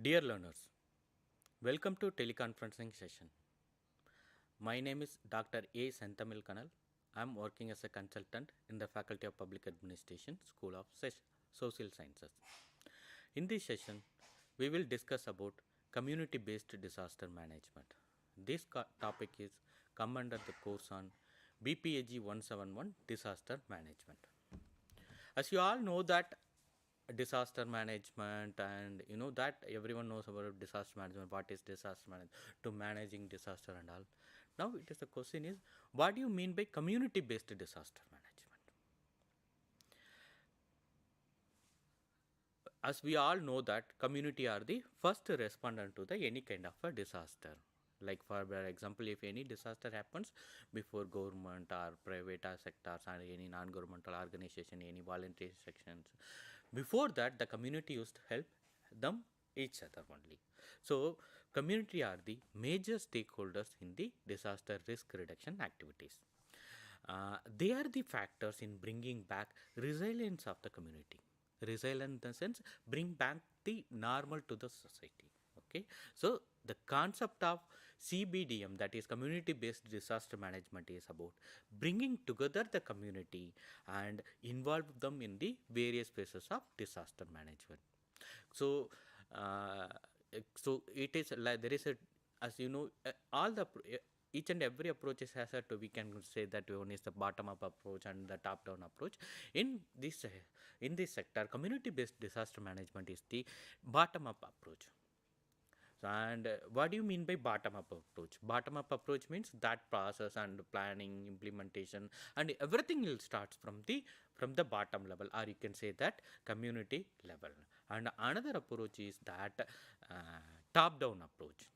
Dear learners, welcome to teleconferencing session. My name is Dr. A. Senthamil Kanal. I am working as a consultant in the Faculty of Public Administration, School of Social Sciences. In this session, we will discuss about community-based disaster management. This topic is come under the course on BPAG 171 disaster management. As you all know that disaster management, and you know that everyone knows about disaster management, what is disaster management, to managing disaster and all. Now it is the question is, what do you mean by community based disaster management? As we all know that community are the first respondent to the any kind of a disaster. Like for example, if any disaster happens before government or private sectors or any non-governmental organization, any voluntary sections, before that the community used to help them each other only. So community are the major stakeholders in the disaster risk reduction activities. They are the factors in bringing back resilience of the community. Resilience in the sense bring back the normal to the society. Okay, so the concept of CBDM, that is community based disaster management, is about bringing together the community and involve them in the various phases of disaster management. So so it is like there is a, as you know, all the each and every approaches has a, we can say that one is the bottom up approach and the top down approach. In this sector, community based disaster management is the bottom up approach. And what do you mean by bottom up approach? Bottom up approach means that process and planning, implementation, and everything will start from the bottom level, or you can say that community level. And another approach is that top down approach,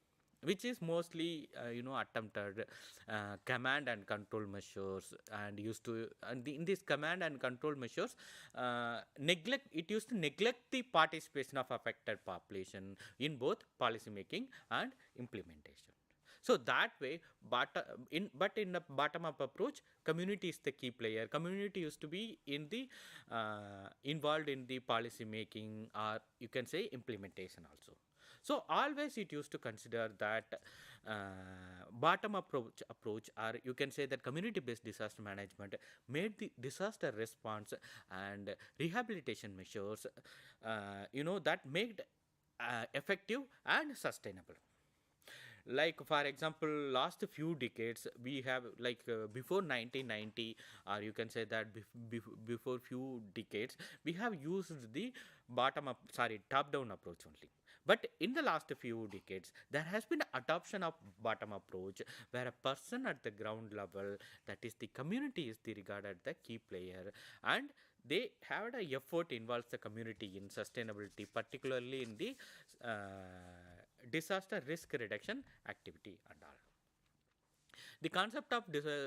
which is mostly attempted command and control measures, and used to, and in this command and control measures, used to neglect the participation of affected population in both policy making and implementation. So that way, but in the bottom up approach, community is the key player. Community used to be in the involved in the policy making, or you can say implementation also. So always it used to consider that bottom approach, or you can say that community based disaster management made the disaster response and rehabilitation measures that made effective and sustainable. Like for example, last few decades we have, like before 1990, or you can say that before few decades, we have used the top down approach only. But in the last few decades, there has been adoption of bottom approach, where a person at the ground level, that is the community, is the regarded the key player, and they have a effort involves the community in sustainability, particularly in the disaster risk reduction activity and all. The concept of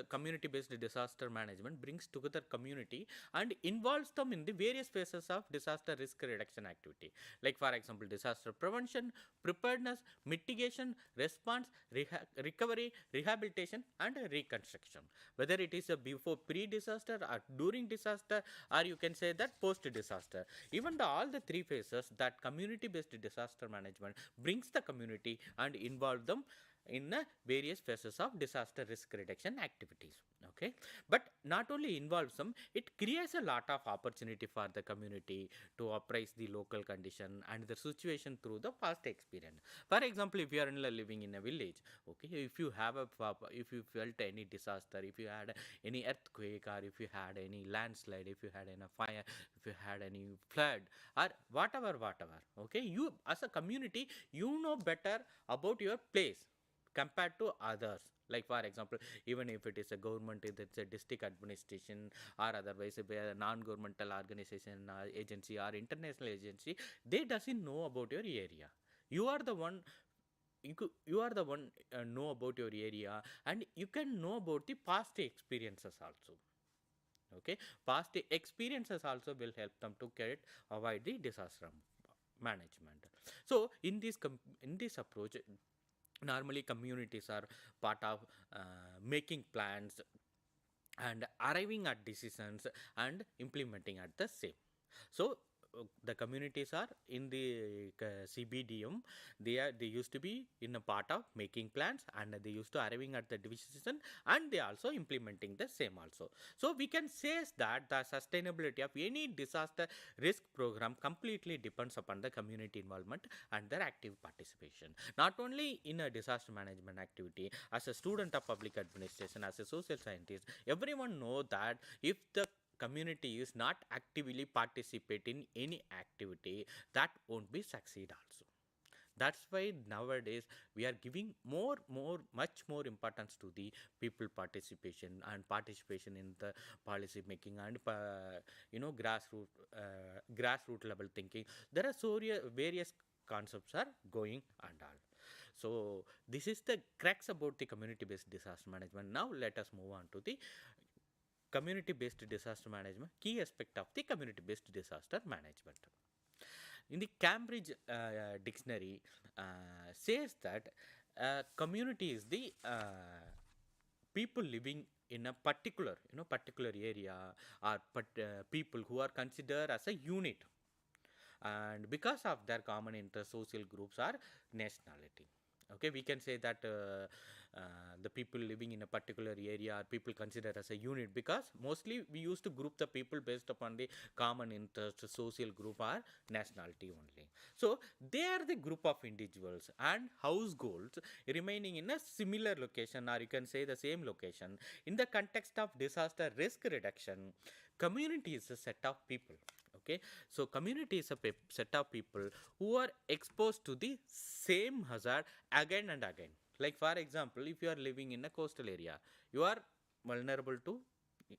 community-based disaster management brings together community and involves them in the various phases of disaster risk reduction activity. Like for example, disaster prevention, preparedness, mitigation, response, recovery, rehabilitation, and reconstruction. Whether it is a before pre-disaster or during disaster, or you can say that post-disaster. Even all the three phases, that community-based disaster management brings the community and involve them in various phases of disaster risk reduction activities. Okay, but not only involves them, it creates a lot of opportunity for the community to appraise the local condition and the situation through the past experience. For example, if you are living in a village, okay, if you felt any disaster, if you had any earthquake, or if you had any landslide, if you had any fire, if you had any flood, or whatever, okay, you as a community, you know better about your place compared to others. Like for example, even if it is a government, if it's a district administration, or otherwise if a non-governmental organization, agency, or international agency, they doesn't know about your area. You are the one, you are the one know about your area, and you can know about the past experiences also. Okay, past experiences also will help them to avoid the disaster management. So in this approach, normally communities are part of making plans and arriving at decisions and implementing at the same. So the communities are in the CBDM. They used to be in a part of making plans, and they used to arriving at the decision, and they also implementing the same also. So we can say that the sustainability of any disaster risk program completely depends upon the community involvement and their active participation. Not only in a disaster management activity, as a student of public administration, as a social scientist, everyone know that if the community is not actively participate in any activity, that won't be succeed also. That's why nowadays we are giving much more importance to the people participation and participation in the policy making and grassroots level thinking. There are so various concepts are going and all. So this is the crux about the community based disaster management. Now let us move on to the community based disaster management, key aspect of the community based disaster management. In the Cambridge dictionary says that community is the people living in a particular area, or people who are considered as a unit, and because of their common interest, social groups are nationality. Okay, we can say that the people living in a particular area are people considered as a unit, because mostly we used to group the people based upon the common interest, social group or nationality only. So they are the group of individuals and households remaining in a similar location, or you can say the same location. In the context of disaster risk reduction, community is a set of people. Okay, so community is a set of people who are exposed to the same hazard again and again. Like for example, if you are living in a coastal area, you are vulnerable to,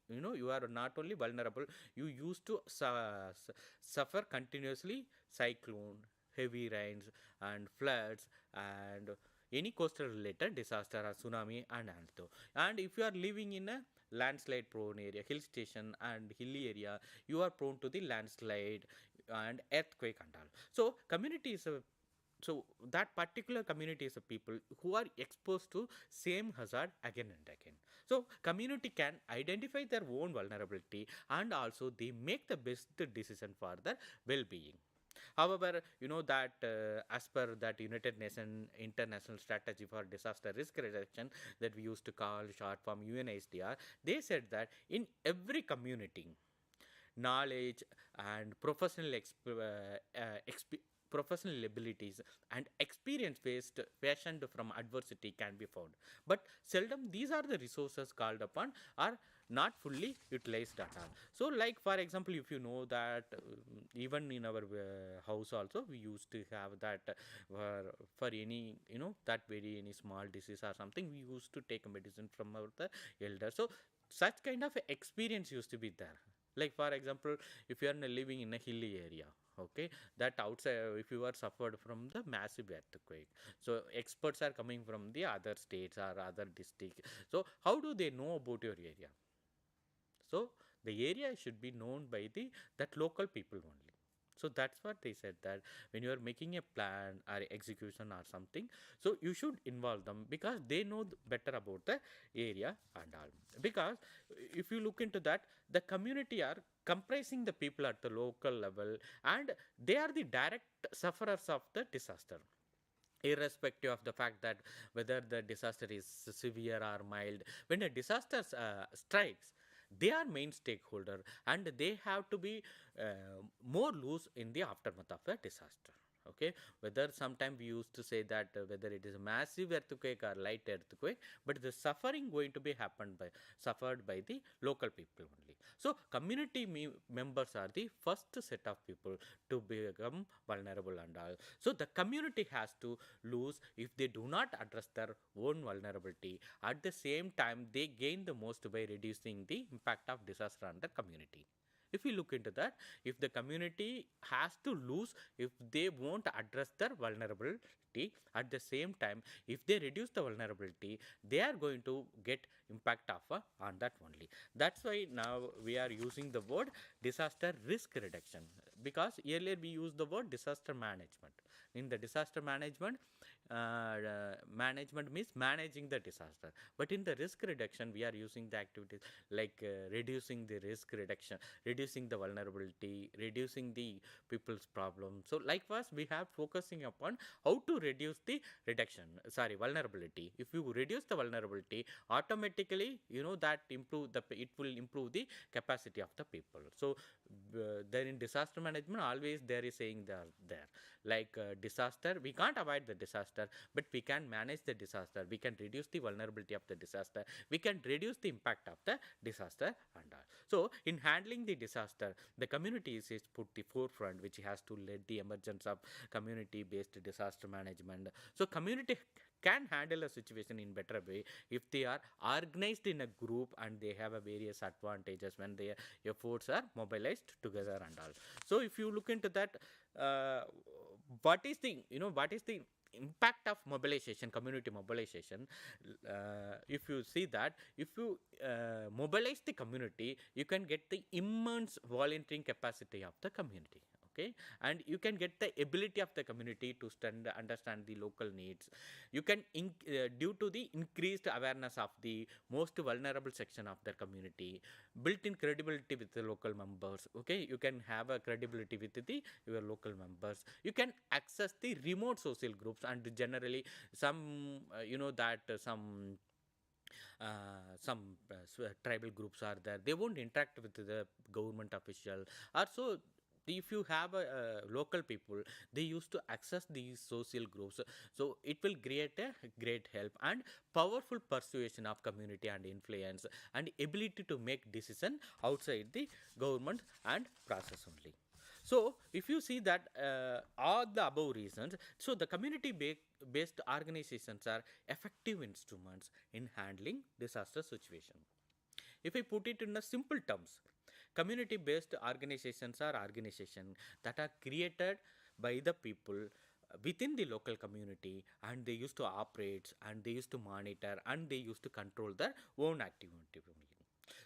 you are not only vulnerable, you used to suffer continuously cyclone, heavy rains and floods, and any coastal related disaster or tsunami and also. And if you are living in a landslide prone area, hill station and hilly area, you are prone to the landslide and earthquake and all. So community is a, so that particular community is a people who are exposed to same hazard again and again. So community can identify their own vulnerability, and also they make the best decision for their well-being. However, you know that as per that United Nations International Strategy for Disaster Risk Reduction, that we used to call short form UNHDR, they said that in every community, knowledge and professional abilities and experience based fashioned from adversity can be found, but seldom these are the resources called upon are not fully utilized at all. So like for example, if you know that even in our house also we used to have that for any, that very any small disease or something, we used to take a medicine from our the elder. So such kind of experience used to be there. Like for example, if you are living in a hilly area, okay, that outside, if you are suffered from the massive earthquake, so experts are coming from the other states or other district. So how do they know about your area? So the area should be known by the that local people only. So that's what they said, that when you are making a plan or execution or something, so you should involve them, because they know better about the area and all. Because if you look into that, the community are comprising the people at the local level, and they are the direct sufferers of the disaster, irrespective of the fact that whether the disaster is severe or mild. When a disaster strikes, they are main stakeholder, and they have to be more loose in the aftermath of a disaster. Okay, whether sometime we used to say that whether it is a massive earthquake or light earthquake, but the suffering going to be suffered by the local people only. So community members are the first set of people to become vulnerable and all. So the community has to lose if they do not address their own vulnerability. At the same time, they gain the most by reducing the impact of disaster on the community. If we look into that, if the community has to lose if they won't address their vulnerability, at the same time, if they reduce the vulnerability, they are going to get impact of on that only. That's why now we are using the word disaster risk reduction, because earlier we used the word disaster management. In the disaster management, management means managing the disaster, but in the risk reduction we are using the activities like reducing the risk reduction, reducing the vulnerability, reducing the people's problem. So likewise we have focusing upon how to reduce the vulnerability. If you reduce the vulnerability, automatically that it will improve the capacity of the people. So then in disaster management always there is saying there like disaster, we can't avoid the disaster, but we can manage the disaster, we can reduce the vulnerability of the disaster, we can reduce the impact of the disaster and all. So in handling the disaster, the community is put the forefront, which has to lead the emergence of community based disaster management. So community can handle a situation in better way if they are organized in a group and they have a various advantages when their efforts are mobilized together and all. So if you look into that, what is the impact of mobilization, community mobilization? If you see that, if you mobilize the community, you can get the immense volunteering capacity of the community. Okay, and you can get the ability of the community to understand the local needs. You can due to the increased awareness of the most vulnerable section of the community, built in credibility with the local members. Okay, you can have a credibility with the your local members. You can access the remote social groups, and generally some tribal groups are there, they won't interact with the government official. Also, if you have local people, they used to access these social groups, so it will create a great help and powerful persuasion of community and influence and ability to make decision outside the government and process only. So if you see that all the above reasons, so the community based organizations are effective instruments in handling disaster situation. If I put it in a simple terms, community based organizations are organizations that are created by the people within the local community, and they used to operate and they used to monitor and they used to control their own activity only.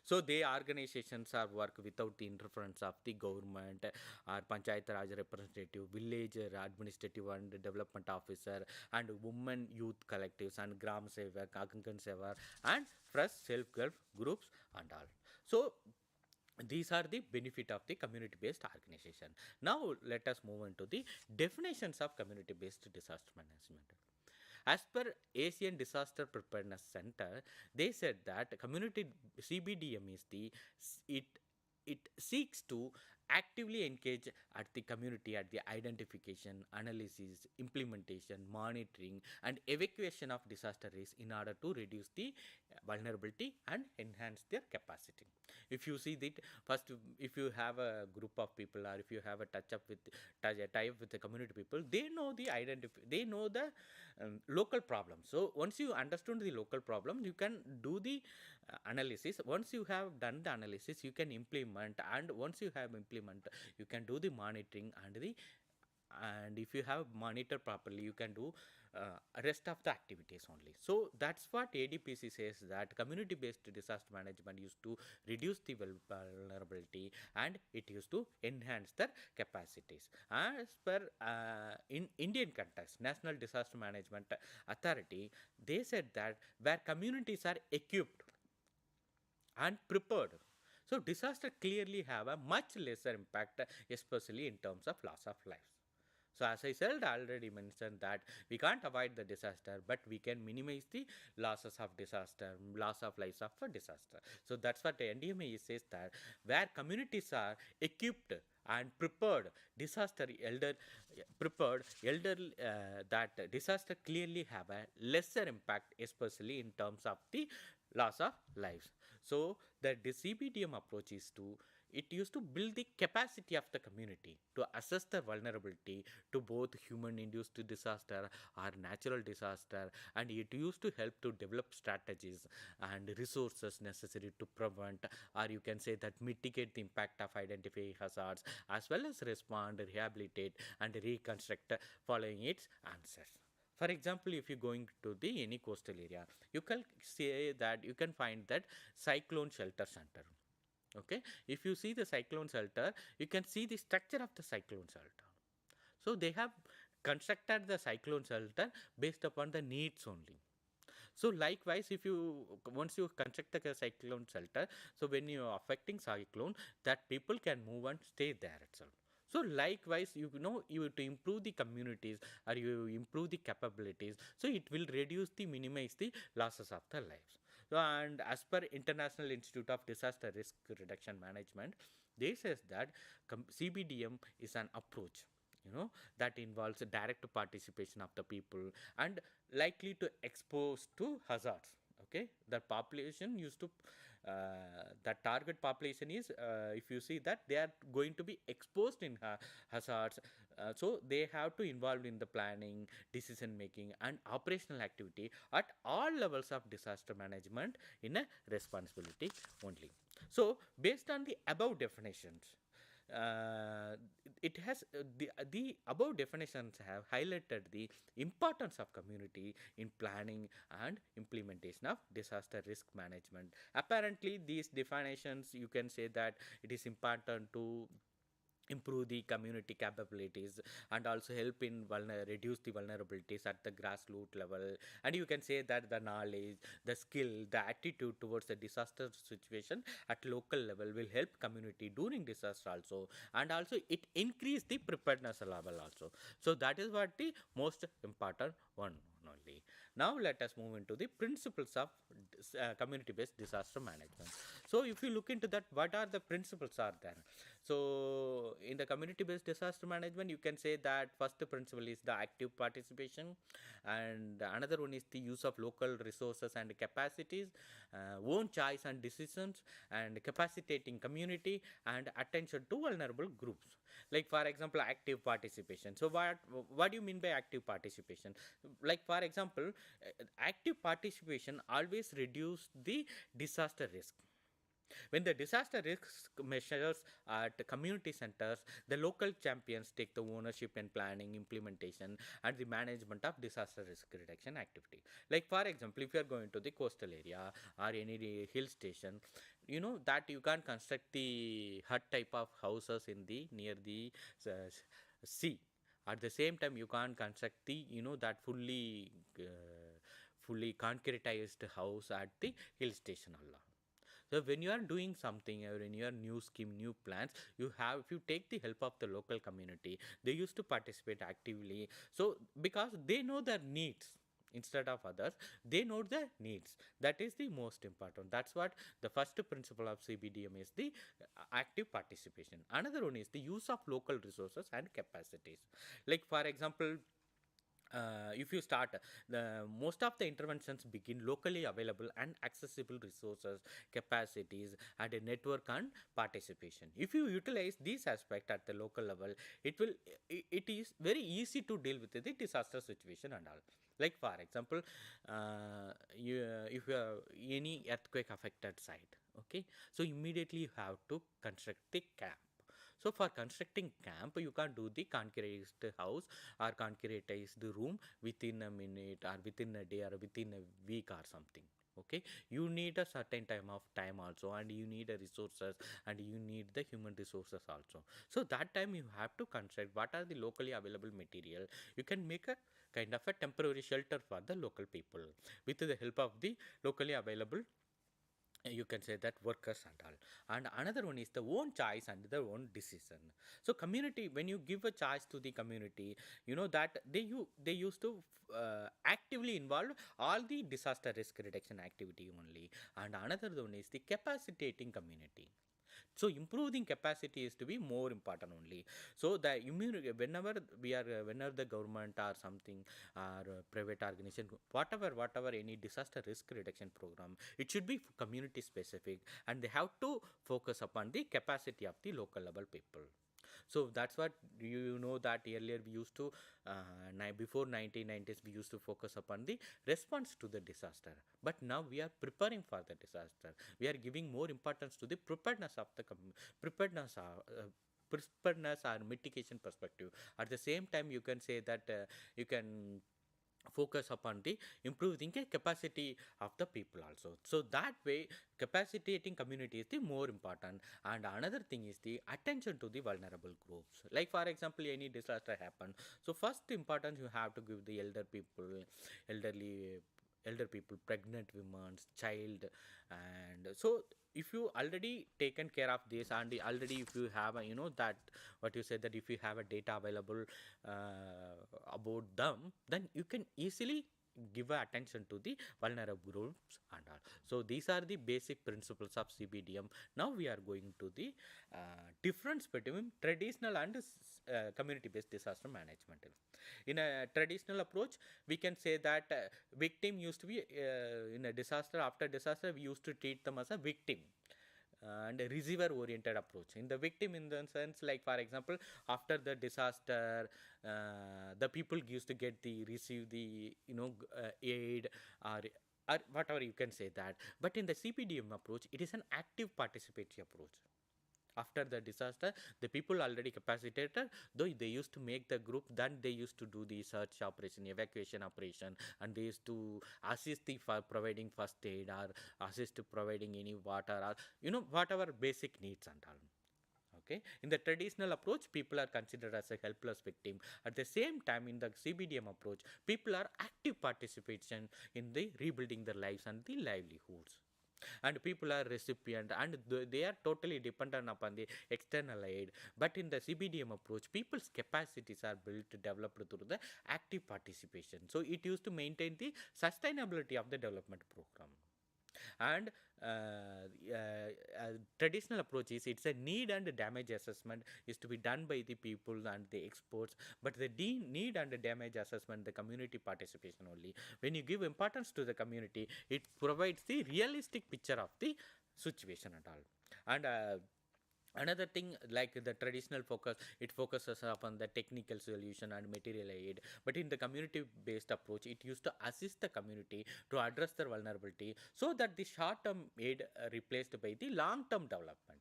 So they organizations are work without the interference of the government or panchayat raj representative, village administrative and development officer, and women youth collectives and gram seva, kankan seva, and fresh self-help groups and all. So these are the benefit of the community based organization. Now let us move into the definitions of community based disaster management. As per Asian Disaster Preparedness Center, they said that community CBDM is it it seeks to actively engage at the community at the identification, analysis, implementation, monitoring, and evacuation of disaster risk in order to reduce the vulnerability and enhance their capacity. If you see that, first, if you have a group of people or if you have a tie up with the community people, they know they know the local problem. So once you understand the local problem, you can do the analysis. Once you have done the analysis, you can implement, and once you have implement, you can do the monitoring and if you have monitor properly, you can do rest of the activities only. So that's what ADPC says, that community based disaster management used to reduce the vulnerability and it used to enhance their capacities. As per in Indian context, National Disaster Management Authority, they said that where communities are equipped and prepared, so disaster clearly have a much lesser impact, especially in terms of loss of lives. So as I said, I already mentioned that we can't avoid the disaster, but we can minimize the losses of disaster, loss of lives of a disaster. So that's what the NDMA says, that where communities are equipped and prepared, disaster elder prepared elder that disaster clearly have a lesser impact, especially in terms of the loss of lives. So the CBDM approach is to it used to build the capacity of the community to assess the vulnerability to both human induced disaster or natural disaster, and it used to help to develop strategies and resources necessary to prevent, or you can say that mitigate the impact of identifying hazards, as well as respond, rehabilitate, and reconstruct following its answers. For example, if you're going to the any coastal area, you can say that you can find that cyclone shelter center. Okay, if you see the cyclone shelter, you can see the structure of the cyclone shelter. So they have constructed the cyclone shelter based upon the needs only. So likewise, if you once you construct a cyclone shelter, so when you are affecting cyclone, that people can move and stay there itself. So likewise, you to improve the communities or you improve the capabilities, so it will reduce the minimize the losses of the lives. So, and as per International Institute of Disaster Risk Reduction Management, they says that CBDM is an approach, that involves a direct participation of the people and likely to expose to hazards. Okay, the population used to the target population is, if you see that they are going to be exposed in hazards, so they have to involve in the planning, decision making and operational activity at all levels of disaster management in a responsibility only. So based on the above definitions, uh, it has the above definitions have highlighted the importance of community in planning and implementation of disaster risk management. Apparently these definitions, you can say that it is important to improve the community capabilities and also help in reduce the vulnerabilities at the grassroots level. And you can say that the knowledge, the skill, the attitude towards the disaster situation at local level will help community during disaster also, and also it increase the preparedness level also. So that is what the most important one only. Now let us move into the principles of community based disaster management. So if you look into that, what are the principles are there? So in the community based disaster management, you can say that first principle is the active participation, and another one is the use of local resources and capacities, own choice and decisions, and capacitating community and attention to vulnerable groups. Like for example, active participation. So what do you mean by active participation? Like for example, active participation always reduce the disaster risk. When the disaster risk measures at community centers, the local champions take the ownership in planning, implementation, and the management of disaster risk reduction activity. Like for example, if you are going to the coastal area or any hill station, you know that you can't construct the hut type of houses in the near the uh, sea. At the same time, you can't construct the that fully concretized house at the hill station Allah. So when you are doing something or when you are new scheme, new plans, you have, if you take the help of the local community, they used to participate actively. So because they know their needs instead of others, they know their needs. That is the most important. That's what the first principle of CBDM is, the active participation. Another one is the use of local resources and capacities. Like for example, if you start, the most of the interventions begin locally available and accessible resources, capacities, and a network and participation. If you utilize these aspects at the local level, it will it is very easy to deal with the disaster situation and all. Like for example, if you have any earthquake affected site, okay, so immediately you have to construct the camp. So for constructing camp, you can't do the concretized house or concretized room within a minute or within a day or within a week or something. Okay, you need a certain time also, and you need a resources, and you need the human resources also. So that time you have to construct what are the locally available material. You can make a kind of a temporary shelter for the local people with the help of the locally available, you can say that, workers and all. And another one is the own choice and the own decision. So community, when you give a choice to the community, you know that they used to actively involve all the disaster risk reduction activity only. And another one is the capacitating community. So improving capacity is to be more important only. So the immunity, whenever the government or something or private organization, whatever any disaster risk reduction program, it should be community specific, and they have to focus upon the capacity of the local level people. So that's what you know that earlier we used to, before 1990s, we used to focus upon the response to the disaster. But now we are preparing for the disaster. We are giving more importance to the preparedness of the preparedness. Preparedness or mitigation perspective. At the same time, you can say that you can focus upon the improving the capacity of the people also. So that way capacitating community is the more important. And another thing is the attention to the vulnerable groups, like for example any disaster happen, so first importance you have to give the elderly elder people, pregnant women, child. And so if you already taken care of this, and already if you have a, that what you said, that if you have a data available about them, then you can easily give attention to the vulnerable groups and all. So these are the basic principles of CBDM. Now we are going to the difference between traditional and community based disaster management. In a traditional approach, we can say that victim used to be in a disaster, after disaster we used to treat them as a victim, and a receiver oriented approach. In the victim, in the sense, like for example after the disaster, the people used to get the receive the aid, or whatever you can say that. But in the CPDM approach, it is an active participatory approach. After the disaster, the people already capacitated, though they used to make the group, then they used to do the search operation, evacuation operation, and they used to assist the for providing first aid, or assist to providing any water, or whatever basic needs and all. Okay, in the traditional approach, people are considered as a helpless victim. At the same time, in the CBDM approach, people are active participation in the rebuilding their lives and the livelihoods. And people are recipient, and they are totally dependent upon the external aid. But in the CBDM approach, people's capacities are built, developed through the active participation. So it used to maintain the sustainability of the development program. And traditional approach is, it's a need and damage assessment is to be done by the people and the experts. But the need and damage assessment, the community participation only. When you give importance to the community, it provides the realistic picture of the situation and all. And another thing, like the traditional focus, it focuses upon the technical solution and material aid. But in the community based approach, it used to assist the community to address their vulnerability, so that the short term aid replaced by the long term development.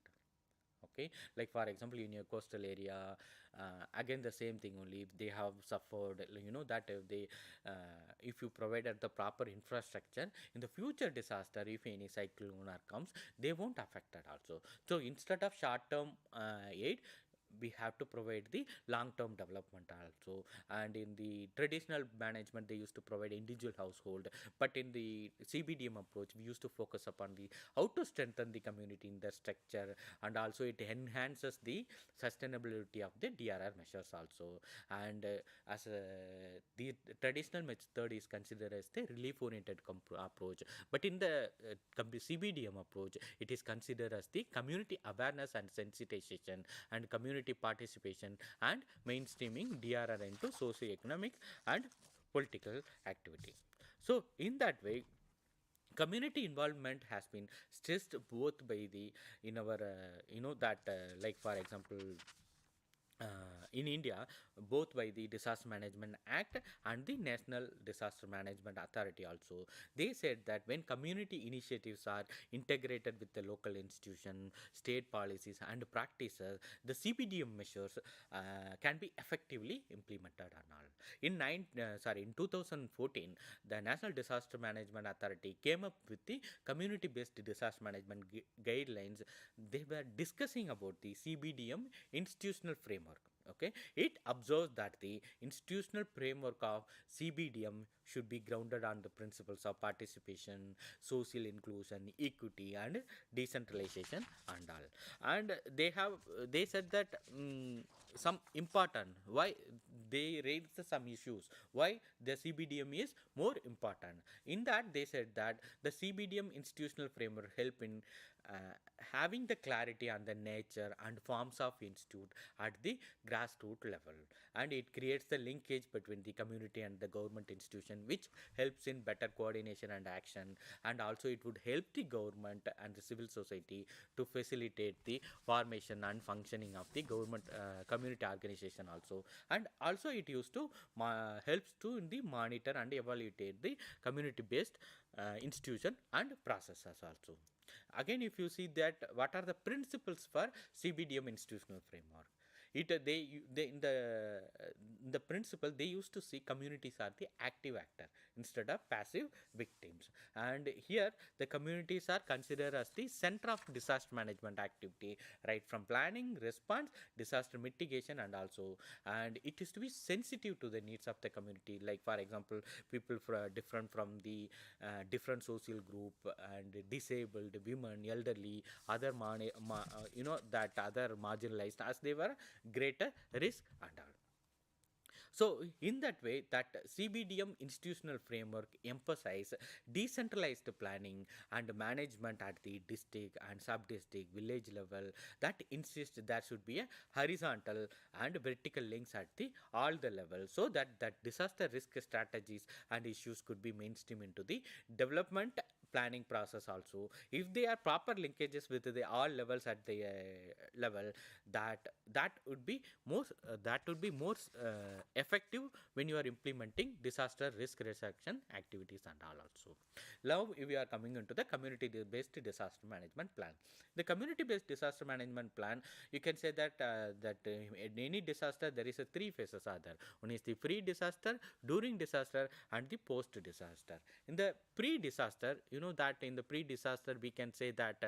Okay, like for example in your coastal area, again the same thing only. If they have suffered, that if they if you provided the proper infrastructure, in the future disaster, if any cyclone comes, they won't affect that also. So instead of short term aid, we have to provide the long term development also. And in the traditional management, they used to provide individual household. But in the CBDM approach, we used to focus upon the how to strengthen the community in the structure. And also it enhances the sustainability of the DRR measures also. And as the traditional method is considered as the relief oriented approach. But in the CBDM approach, it is considered as the community awareness and sensitization, and community participation, and mainstreaming DRR into socio-economic and political activity. So in that way, community involvement has been stressed both by the in our that like for example in India, both by the Disaster Management Act and the National Disaster Management Authority also. They said that when community initiatives are integrated with the local institution, state policies and practices, the CPDM measures can be effectively implemented and all. In 2014, the National Disaster Management Authority came up with the community-based disaster management guidelines. They were discussing about the CBDM institutional framework. Okay, it observes that the institutional framework of CBDM should be grounded on the principles of participation, social inclusion, equity, and decentralization and all. And they said that some important, why they raised some issues, why the CBDM is more important. In that, they said that the CBDM institutional framework help in having the clarity on the nature and forms of institute at the grassroots level, and it creates the linkage between the community and the government institution, which helps in better coordination and action. And also it would help the government and the civil society to facilitate the formation and functioning of the government community organization also. And also it used to helps to in the monitor and evaluate the community based institution and processes also. Again, if you see that what are the principles for CBDM institutional framework, they in the principle they used to see communities are the active actor instead of passive victims. And here the communities are considered as the center of disaster management activity, right from planning, response, disaster mitigation, and also, and it is to be sensitive to the needs of the community. Like for example, people different from the different social group and disabled women, elderly, other that other marginalized as they were greater risk and all. So in that way, that CBDM institutional framework emphasize decentralized planning and management at the district and sub-district, village level, that insists there should be a horizontal and vertical links at the all the levels, so that disaster risk strategies and issues could be mainstream into the development planning process also. If they are proper linkages with the all levels at the level, that would be more effective when you are implementing disaster risk reduction activities and all also. Now we are coming into the community based disaster management plan. The community based disaster management plan, you can say that in any disaster there is a three phases are there. One is the pre disaster, during disaster, and the post disaster. In the pre disaster, you know that in the pre disaster we can say that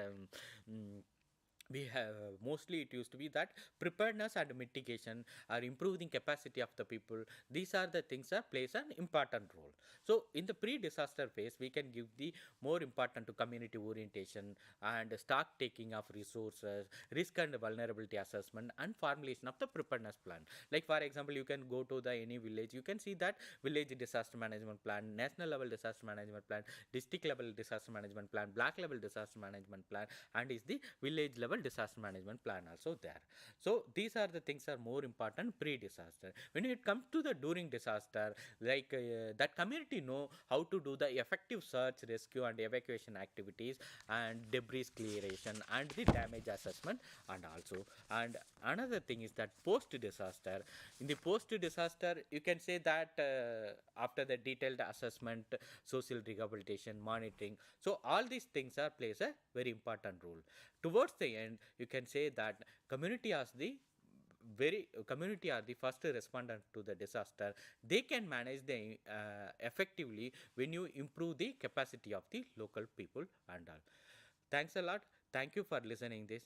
we have mostly it used to be that preparedness and mitigation are improving capacity of the people. These are the things that plays an important role. So in the pre-disaster phase we can give the more important to community orientation and stock taking of resources, risk and vulnerability assessment, and formulation of the preparedness plan. Like for example, you can go to the any village, you can see that village disaster management plan, national level disaster management plan, district level disaster management plan, block level disaster management plan, and is the village level disaster management plan also there. So these are the things are more important pre-disaster. When it comes to the during disaster, like that community know how to do the effective search, rescue, and evacuation activities, and debris clearation, and the damage assessment, and also. And another thing is that post-disaster. In the post-disaster, you can say that after the detailed assessment, social rehabilitation, monitoring, so all these things are plays a very important role. Towards the end, you can say that community are the first respondent to the disaster. They can manage the effectively when you improve the capacity of the local people and all. Thanks a lot. Thank you for listening this.